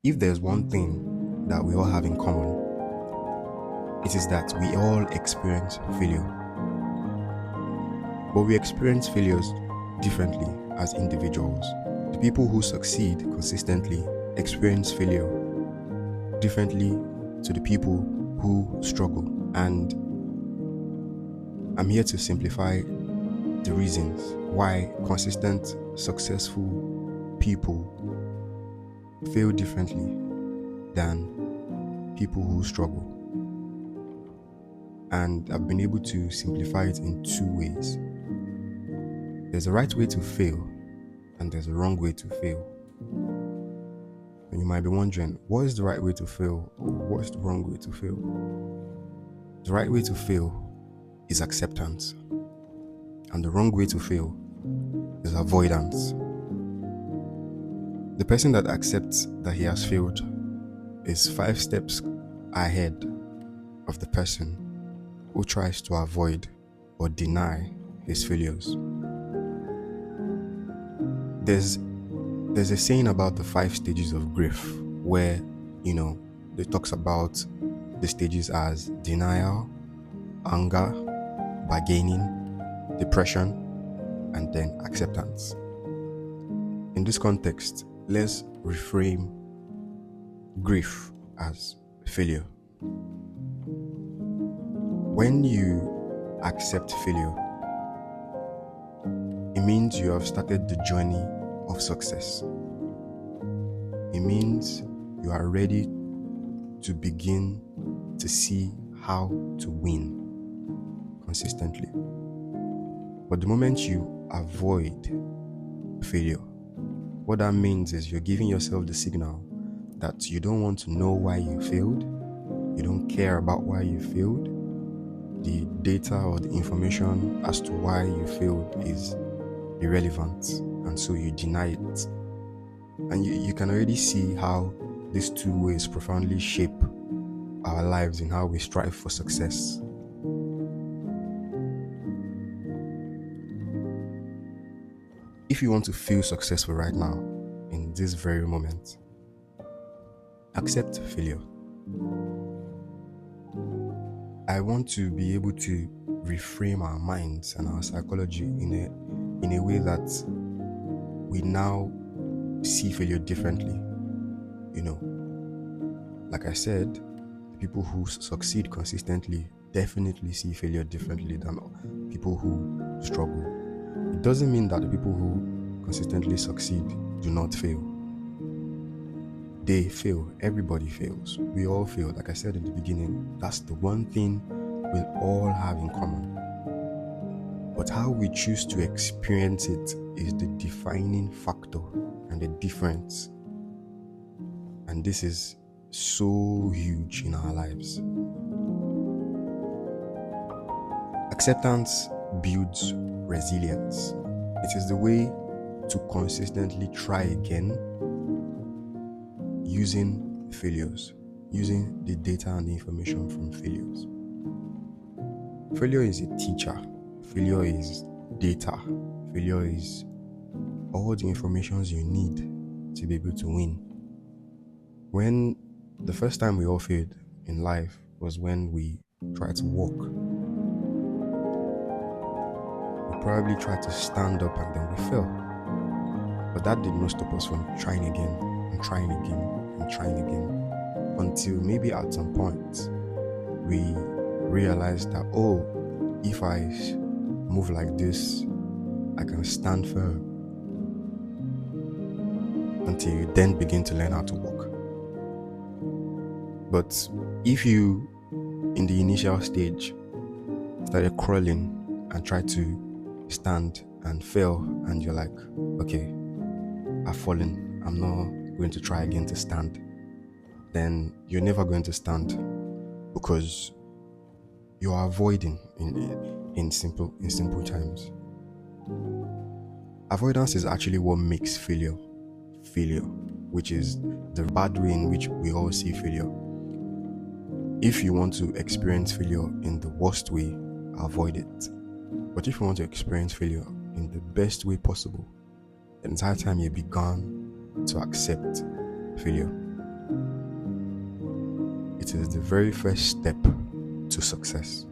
If there's one thing that we all have in common, it is that we all experience failure. But we experience failures differently as individuals. The people who succeed consistently experience failure differently to the people who struggle. And I'm here to simplify the reasons why consistent, successful people fail differently than people who struggle. And I've been able to simplify it in two ways. There's a right way to fail, and there's a wrong way to fail. And you might be wondering, what is the right way to fail, or what's the wrong way to fail? The right way to fail is acceptance, and the wrong way to fail is avoidance. The person that accepts that he has failed is 5 steps ahead of the person who tries to avoid or deny his failures. There's a saying about the 5 stages of grief where, it talks about the stages as denial, anger, bargaining, depression, and then acceptance. In this context, let's reframe grief as failure. When you accept failure, it means you have started the journey of success. It means you are ready to begin to see how to win consistently. But the moment you avoid failure, what that means is you're giving yourself the signal that you don't want to know why you failed, you don't care about why you failed, the data or the information as to why you failed is irrelevant, and so you deny it. And you can already see how these two ways profoundly shape our lives in how we strive for success. If you want to feel successful right now, in this very moment, accept failure. I want to be able to reframe our minds and our psychology in a way that we now see failure differently. Like I said, the people who succeed consistently definitely see failure differently than people who struggle. It doesn't mean that the people who consistently succeed do not fail. They fail. Everybody fails. We all fail. Like I said in the beginning, that's the one thing we'll all have in common. But how we choose to experience it is the defining factor and the difference. And this is so huge in our lives. Acceptance builds resilience. It is the way to consistently try again using failures, using the data and the information from failures. Failure is a teacher. Failure is data. Failure is all the information you need to be able to win. When the first time we all failed in life was when we tried to walk. We probably tried to stand up and then we fell. But that did not stop us from trying again and trying again and trying again, until maybe at some point we realized that, if I move like this, I can stand firm, until you then begin to learn how to walk. But if you, in the initial stage, started crawling and tried to stand and fell, and you're like, okay, I've fallen, I'm not going to try again to stand, then you're never going to stand, because you are avoiding in simple terms. Avoidance is actually what makes failure, which is the bad way in which we all see failure. If you want to experience failure in the worst way, avoid it. But if you want to experience failure in the best way possible, the entire time you began to accept failure. It is the very first step to success.